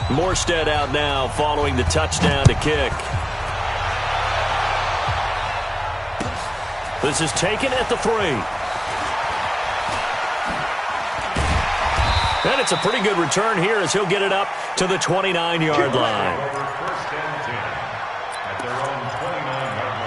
Morstead out now following the touchdown to kick. This is taken at the 3. And it's a pretty good return here as he'll get it up to the 29-yard line. First and 10 at their own 29-yard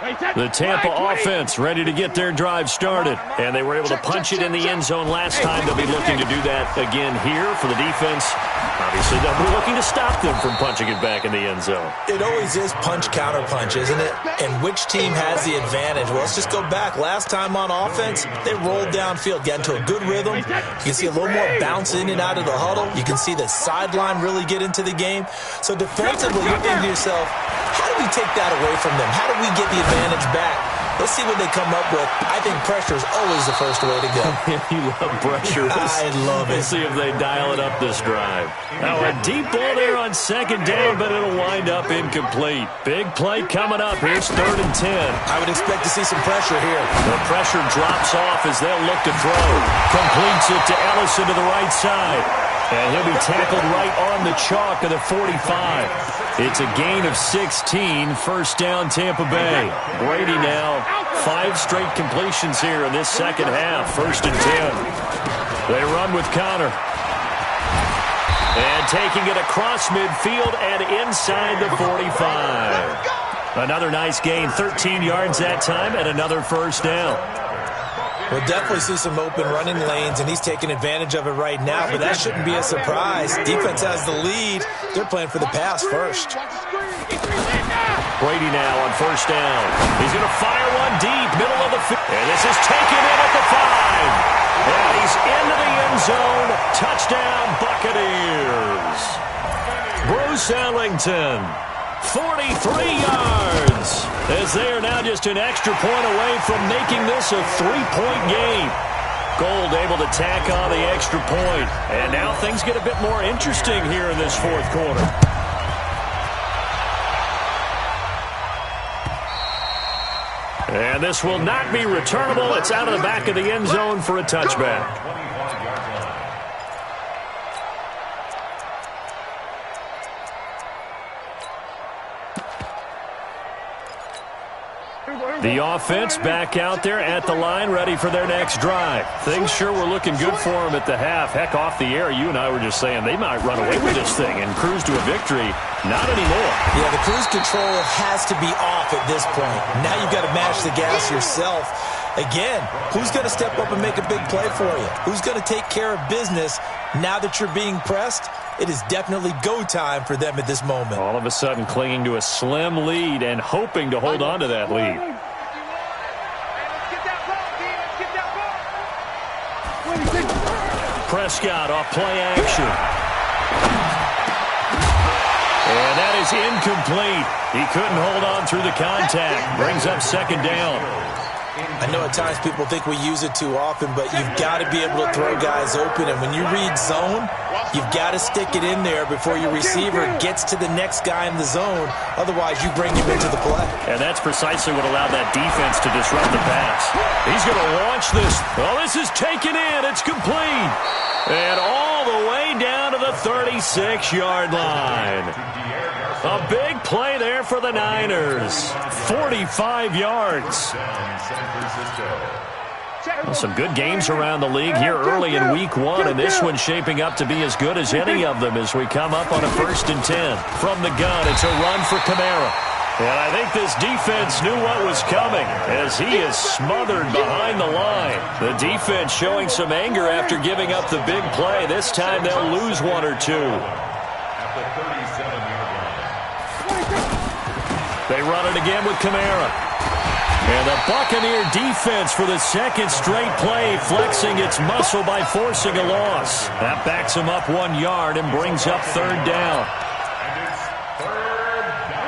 line. The Tampa offense ready to get their drive started. And they were able to punch it in the end zone last time. They'll be looking to do that again here for the defense. Obviously, they'll be looking to stop them from punching it back in the end zone. It always is punch-counter-punch, isn't it? And which team has the advantage? Well, let's just go back. Last time on offense, they rolled downfield, got into a good rhythm. You can see a little more bounce in and out of the huddle. You can see the sideline really get into the game. So defensively, you're thinking to yourself, how do we take that away from them? How do we get the advantage back? Let's see what they come up with. I think pressure is always the first way to go. You love pressure. I love it. We'll see if they dial it up this drive. Now a deep ball there on second down, but it'll wind up incomplete. Big play coming up. Here's 3rd and 10. I would expect to see some pressure here. The pressure drops off as they'll look to throw. Completes it to Ellison to the right side. And he'll be tackled right on the chalk of the 45. It's a gain of 16, first down Tampa Bay. Brady now 5 straight completions here in this second half, 1st and 10. They run with Connor. And taking it across midfield and inside the 45. Another nice gain, 13 yards that time, and another first down. We'll definitely see some open running lanes, and he's taking advantage of it right now, but that shouldn't be a surprise. Defense has the lead. They're playing for the pass first. Brady now on first down. He's going to fire one deep, middle of the field. And this is taken in at the 5. And he's into the end zone. Touchdown, Buccaneers. Bruce Ellington, 43 yards. As they are now just an extra point away from making this a 3-point game. Gold able to tack on the extra point. And now things get a bit more interesting here in this 4th quarter. And this will not be returnable. It's out of the back of the end zone for a touchback. The offense back out there at the line, ready for their next drive. Things sure were looking good for them at the half. Heck, off the air, you and I were just saying they might run away with this thing and cruise to a victory. Not anymore. Yeah, the cruise control has to be off at this point. Now you've got to mash the gas yourself. Again, who's going to step up and make a big play for you? Who's going to take care of business now that you're being pressed? It is definitely go time for them at this moment. All of a sudden clinging to a slim lead and hoping to hold on to that lead. Prescott off play action. And that is incomplete. He couldn't hold on through the contact. Brings up second down. I know at times people think we use it too often, but you've got to be able to throw guys open. And when you read zone, you've got to stick it in there before your receiver gets to the next guy in the zone. Otherwise, you bring him into the play. And that's precisely what allowed that defense to disrupt the pass. He's going to launch this. Oh, this is taken in. It's complete. And all the way down to the 36-yard line. A big play there for the Niners. 45 yards. Well, some good games around the league here early in week 1, and this one's shaping up to be as good as any of them as we come up on a 1st and 10. From the gun, it's a run for Kamara. And I think this defense knew what was coming as he is smothered behind the line. The defense showing some anger after giving up the big play. This time they'll lose 1 or 2. At the 37-yard line. They run it again with Kamara. And the Buccaneer defense for the 2nd straight play, flexing its muscle by forcing a loss. That backs him up 1 yard and brings up 3rd down.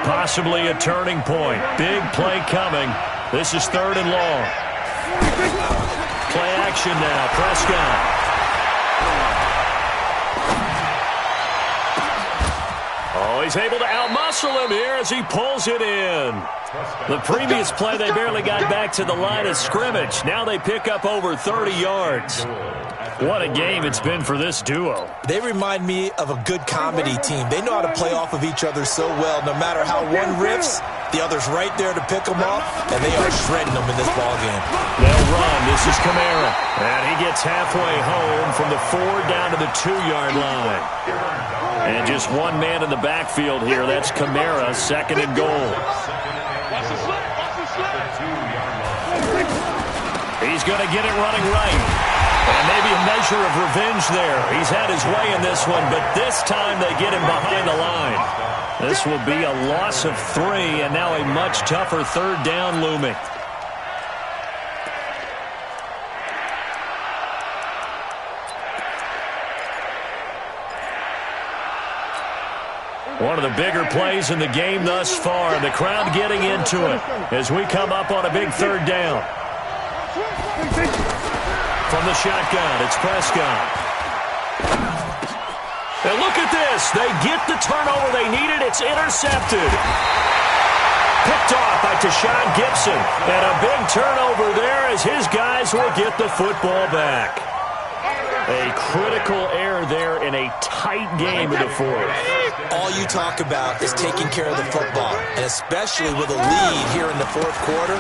Possibly a turning point. Big play coming. This is 3rd and long. Play action now. Prescott. Oh, he's able to outmuscle him here as he pulls it in. The previous play, they barely got back to the line of scrimmage. Now they pick up over 30 yards. What a game it's been for this duo. They remind me of a good comedy team. They know how to play off of each other so well. No matter how one riffs, the other's right there to pick them off, and they are shredding them in this ballgame. They'll run. This is Kamara. And he gets halfway home from the 4 down to the 2-yard line. And just one man in the backfield here. That's Kamara, 2nd and goal. He's going to get it running right. And maybe a measure of revenge there. He's had his way in this one, but this time they get him behind the line. This will be a loss of 3, and now a much tougher 3rd down looming. One of the bigger plays in the game thus far. The crowd getting into it as we come up on a big 3rd down. From the shotgun, it's Prescott. And look at this. They get the turnover they needed. It's intercepted. Picked off by Tashawn Gibson. And a big turnover there as his guys will get the football back. A critical error there in a tight game in the 4th. All you talk about is taking care of the football, and especially with a lead here in the 4th quarter.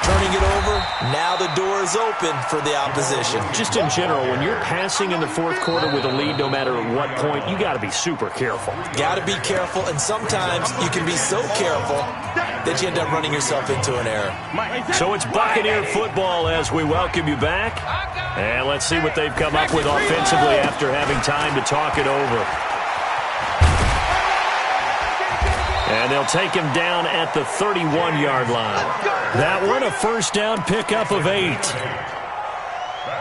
Turning it over, now the door is open for the opposition. Just in general, when you're passing in the 4th quarter with a lead, no matter at what point, you got to be super careful. Got to be careful, and sometimes you can be so careful that you end up running yourself into an error. So it's Buccaneer football as we welcome you back. And let's see what they've come up with offensively after having time to talk it over. And they'll take him down at the 31-yard line. That one, a 1st down pickup of 8.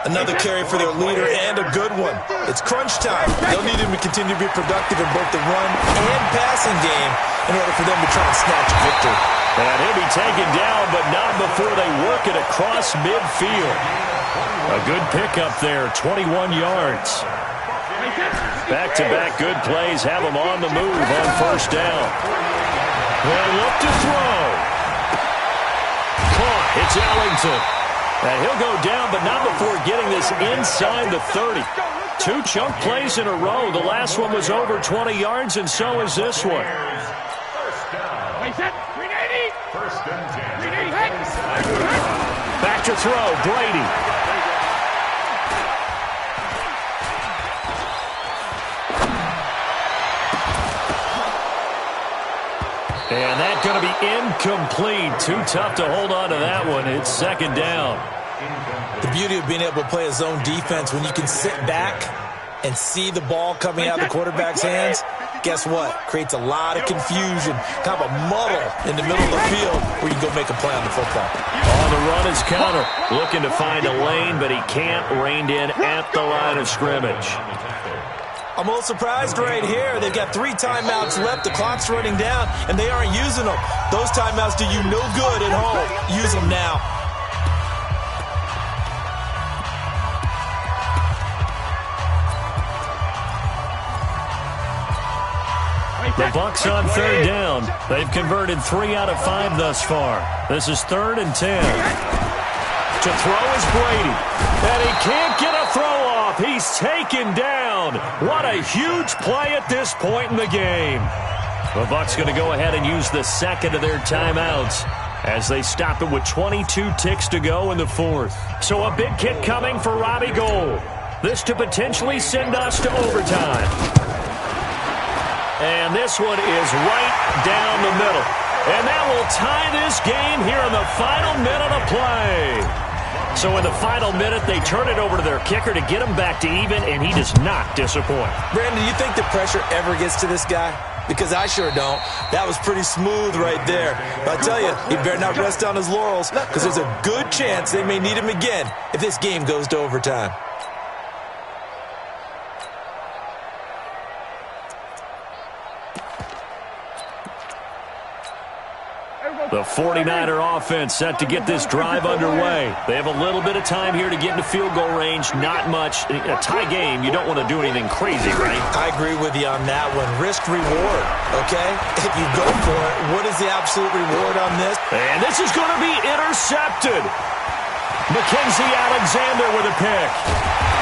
Another carry for their leader, and a good one. It's crunch time. They'll need him to continue to be productive in both the run and passing game in order for them to try and snatch a victory. And he'll be taken down, but not before they work it across midfield. A good pickup there, 21 yards. Back-to-back good plays have them on the move on 1st down. They'll look to throw. Caught. It's Ellington. And he'll go down, but not before getting this inside the 30. 2 chunk plays in a row. The last one was over 20 yards, and so is this one. Back to throw. Brady. And that's going to be incomplete. Too tough to hold on to that one. It's 2nd down. The beauty of being able to play a zone defense when you can sit back and see the ball coming out of the quarterback's hands, guess what? Creates a lot of confusion, kind of a muddle in the middle of the field where you can go make a play on the football. On the run is counter. Looking to find a lane, but he can't. Reined in at the line of scrimmage. I'm a little surprised right here. They've got 3 timeouts left. The clock's running down, and they aren't using them. Those timeouts do you no good at home. Use them now. The Bucs on 3rd down. They've converted 3 out of 5 thus far. This is 3rd and 10. To throw is Brady. And he can't get a throw off. He's taken down. What a huge play at this point in the game. The Bucs going to go ahead and use the 2nd of their timeouts as they stop it with 22 ticks to go in the 4th. So a big kick coming for Robbie Gould. This to potentially send us to overtime. And this one is right down the middle. And that will tie this game here in the final minute of play. So in the final minute, they turn it over to their kicker to get him back to even, and he does not disappoint. Brandon, you think the pressure ever gets to this guy? Because I sure don't. That was pretty smooth right there. But I tell you, he better not rest on his laurels, because there's a good chance they may need him again if this game goes to overtime. The 49er offense set to get this drive underway. They have a little bit of time here to get into field goal range. Not much. A tie game, you don't want to do anything crazy, right? I agree with you on that one. Risk reward, okay? If you go for it, what is the absolute reward on this? And this is going to be intercepted. Mackenzie Alexander with a pick.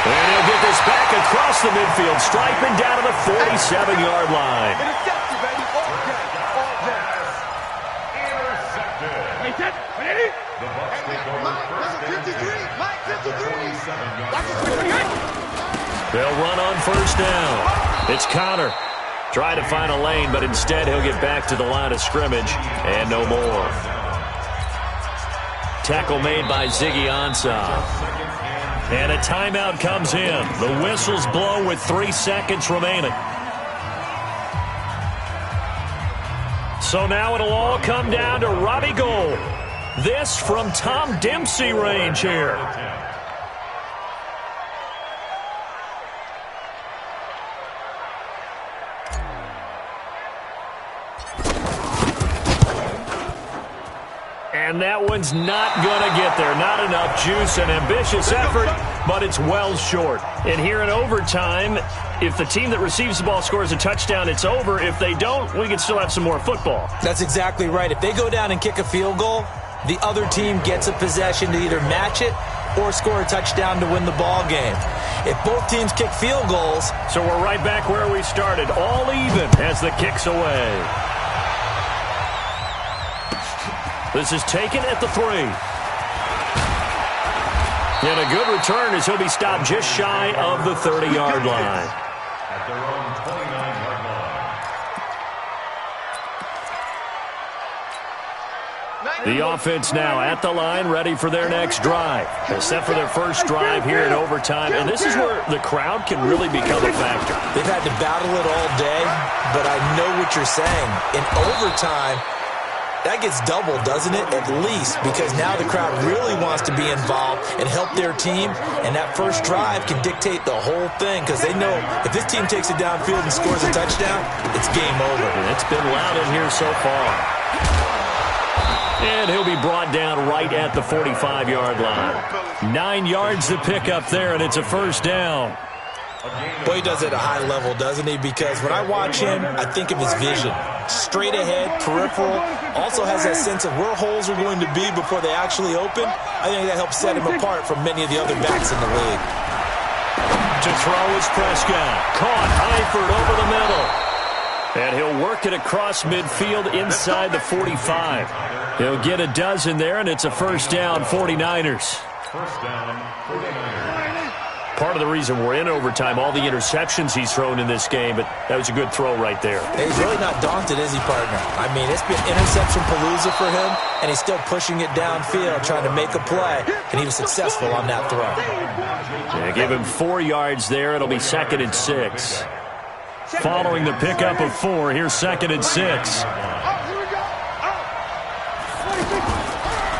And he'll get this back across the midfield, striping down to the 47-yard line. Intercepted, baby. All day. Intercepted. The Bucs take over first and 10 at the 47-yard line. They'll run on first down. It's Connor. Trying to find a lane, but instead he'll get back to the line of scrimmage and no more. Tackle made by Ziggy Ansah. And a timeout comes in. The whistles blow with 3 seconds remaining. So now it'll all come down to Robbie Gould. This from Tom Dempsey range here. And that one's not going to get there. Not enough juice. An ambitious effort, but it's well short. And here in overtime, if the team that receives the ball scores a touchdown, it's over. If they don't, we can still have some more football. That's exactly right. If they go down and kick a field goal, the other team gets a possession to either match it or score a touchdown to win the ball game. If both teams kick field goals... So we're right back where we started, all even as the kick's away. This is taken at the 3. And a good return as he'll be stopped just shy of the 30-yard line. At their own 29-yard line. The offense now at the line, ready for their next drive. They're set for their first drive here in overtime, and this is where the crowd can really become a factor. They've had to battle it all day, but I know what you're saying. In overtime, that gets doubled, doesn't it? At least, because now the crowd really wants to be involved and help their team, and that first drive can dictate the whole thing because they know if this team takes it downfield and scores a touchdown, it's game over. And it's been loud in here so far. And he'll be brought down right at the 45-yard line. 9 yards to pick up there, and it's a first down. Boy, he does it at a high level, doesn't he? Because when I watch him, I think of his vision. Straight ahead, peripheral. Also has that sense of where holes are going to be before they actually open. I think that helps set him apart from many of the other backs in the league. To throw is Prescott. Caught Eifert over the middle. And he'll work it across midfield inside the 45. He'll get a dozen there, and it's a first down, 49ers. First down, 49ers. Part of the reason we're in overtime, all the interceptions he's thrown in this game, but that was a good throw right there. He's really not daunted, is he, partner? I mean, it's been interception palooza for him, and he's still pushing it downfield, trying to make a play, and he was successful on that throw. Yeah, give him 4 yards there. It'll be 2nd and 6. Following the pickup of 4, here's 2nd and 6.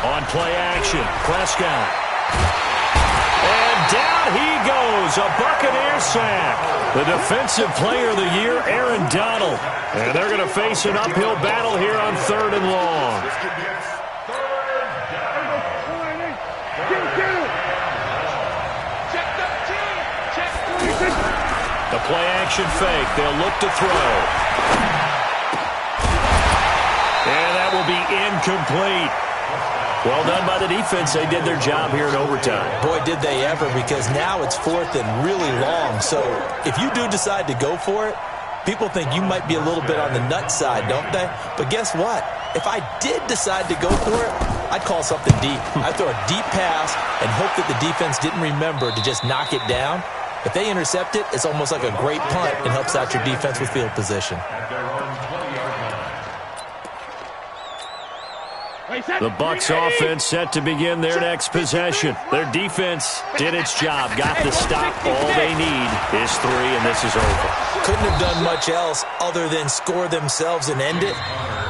On play action, Prescott. And down he goes, a Buccaneer sack. The defensive player of the year, Aaron Donald. And they're going to face an uphill battle here on 3rd and long. The play action fake, they'll look to throw. And that will be incomplete. Well done by the defense. They did their job here in overtime. Boy, did they ever, because now it's 4th and really long. So if you do decide to go for it, people think you might be a little bit on the nut side, don't they? But guess what? If I did decide to go for it, I'd call something deep. I'd throw a deep pass and hope that the defense didn't remember to just knock it down. If they intercept it, it's almost like a great punt and helps out your defense with field position. The Bucs offense set to begin their next possession. Their defense did its job, got the stop. All they need is 3, and this is over. Couldn't have done much else other than score themselves and end it.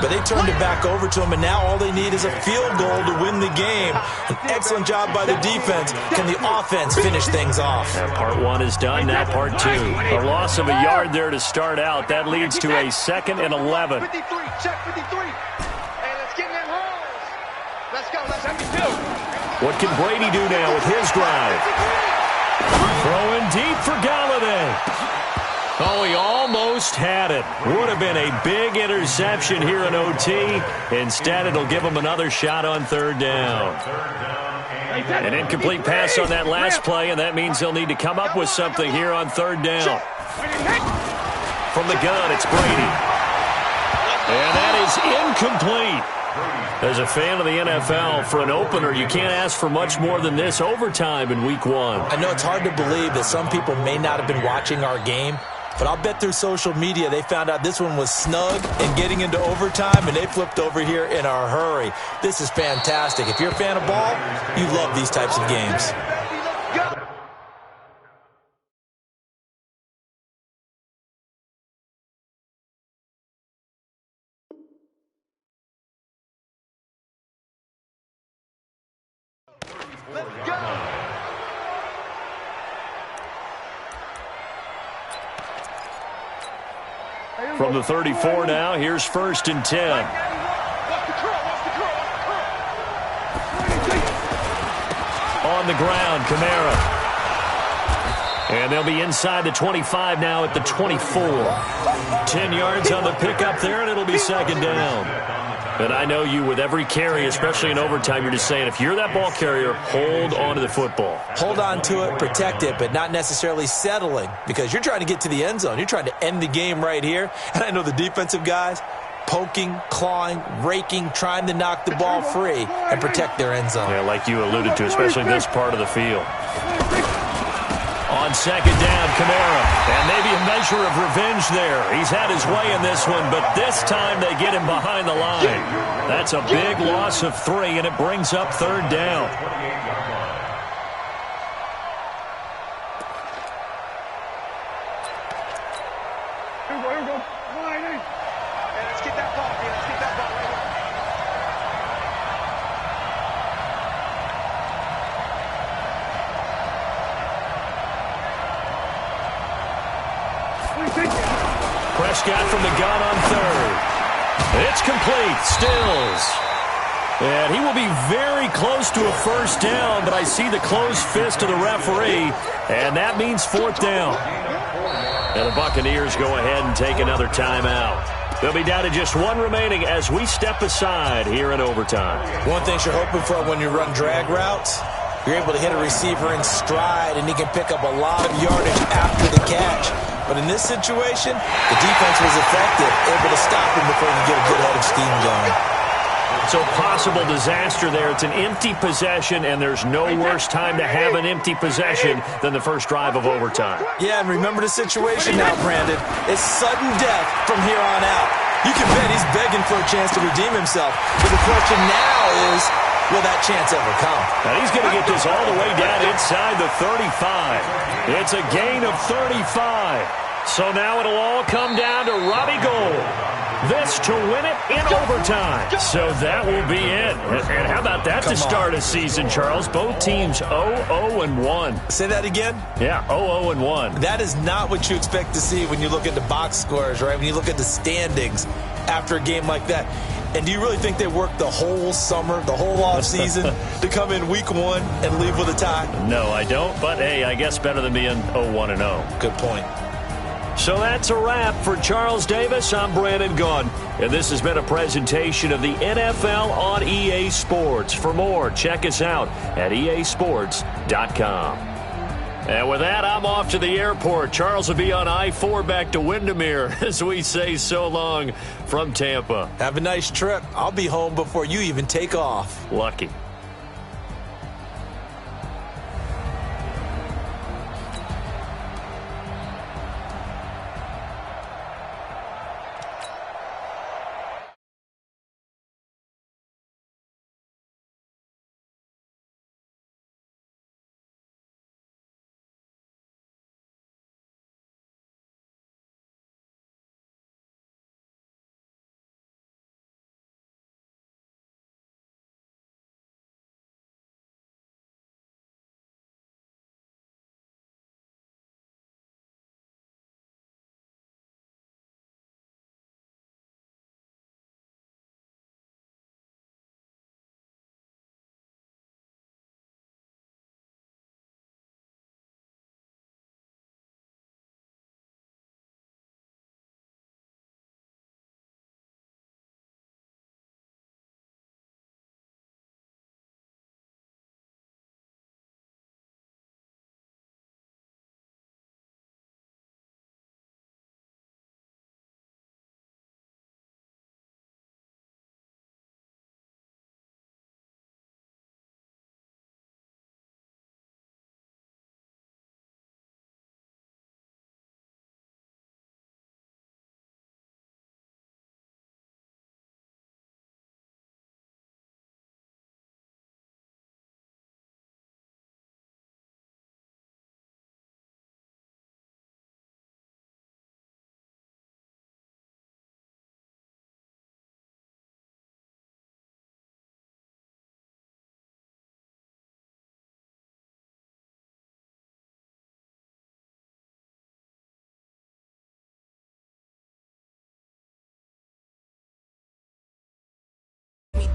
But they turned it back over to them, and now all they need is a field goal to win the game. An excellent job by the defense. Can the offense finish things off? That part 1 is done, now part 2. A loss of a yard there to start out. That leads to a 2nd and 11. 53, check 53. Hey, let's get in that hole. What can Brady do now with his drive? Throwing deep for Galladay. Oh, he almost had it. Would have been a big interception here in OT. Instead, it'll give him another shot on third down. An incomplete pass on that last play, and that means they'll need to come up with something here on third down. From the gun, it's Brady. And that is incomplete. As a fan of the NFL, for an opener, you can't ask for much more than this overtime in Week 1. I know it's hard to believe that some people may not have been watching our game, but I'll bet through social media they found out this one was snug and getting into overtime, and they flipped over here in a hurry. This is fantastic. If you're a fan of ball, you love these types of games. Let's go. From the 34 now, here's 1st and 10. On the ground, Kamara. And they'll be inside the 25 now at the 24. 10 yards on the pickup there, and it'll be 2nd down. And I know you, with every carry, especially in overtime, you're just saying, if you're that ball carrier, hold on to the football. Hold on to it, protect it, but not necessarily settling, because you're trying to get to the end zone. You're trying to end the game right here. And I know the defensive guys, poking, clawing, raking, trying to knock the ball free and protect their end zone. Yeah, like you alluded to, especially this part of the field. On 2nd down, Kamara. And maybe a measure of revenge there. He's had his way in this one, but this time they get him behind the line. That's a big loss of 3, and it brings up 3rd down. Here we go. Let's get that ball, man. Let's get that ball right here. Prescott from the gun on 3rd. It's complete. Stills. And he will be very close to a 1st down, but I see the closed fist of the referee, and that means 4th down. And the Buccaneers go ahead and take another timeout. They'll be down to just 1 remaining as we step aside here in overtime. One thing you're hoping for when you run drag routes, you're able to hit a receiver in stride, and he can pick up a lot of yardage after the catch. But in this situation, the defense was effective, able to stop him before he could get a good head of steam going. So possible disaster there. It's an empty possession, and there's no worse time to have an empty possession than the first drive of overtime. Yeah, and remember the situation now, Brandon. It's sudden death from here on out. You can bet he's begging for a chance to redeem himself. But the question now is, will that chance ever come? Now he's going to get this all the way down inside the 35. It's a gain of 35. So now it'll all come down to Robbie Gould. This to win it in overtime. So that will be it. And how about that to start a season, Charles? Both teams 0-0-1. Say that again? Yeah, 0-0-1. That is not what you expect to see when you look at the box scores, right? When you look at the standings after a game like that. And do you really think they worked the whole summer, the whole offseason to come in Week 1 and leave with a tie? No, I don't. But, hey, I guess better than being 0-1-0. Good point. So that's a wrap for Charles Davis. I'm Brandon Gunn, and this has been a presentation of the NFL on EA Sports. For more, check us out at easports.com. And with that, I'm off to the airport. Charles will be on I-4 back to Windermere as we say so long from Tampa. Have a nice trip. I'll be home before you even take off. Lucky.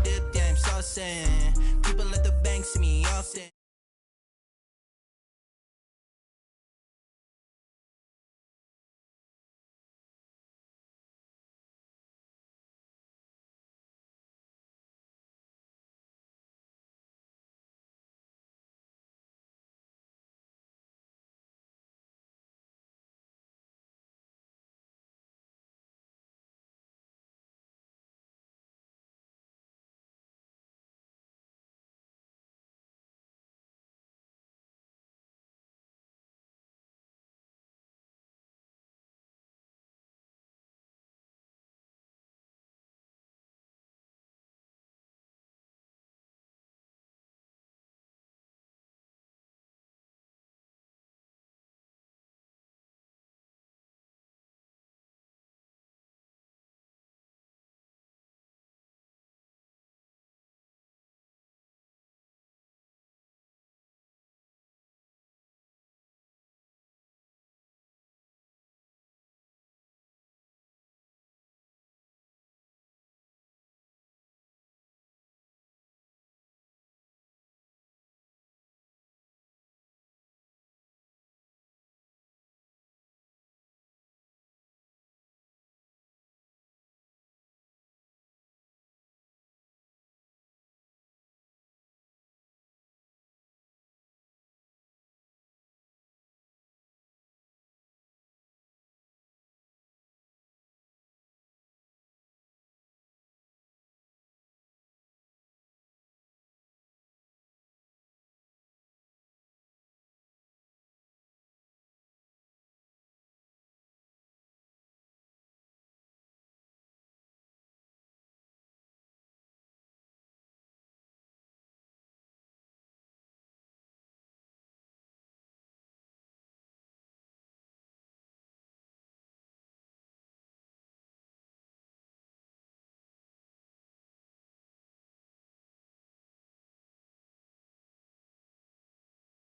dip, yeah, I'm saucing. People at the bank see me often.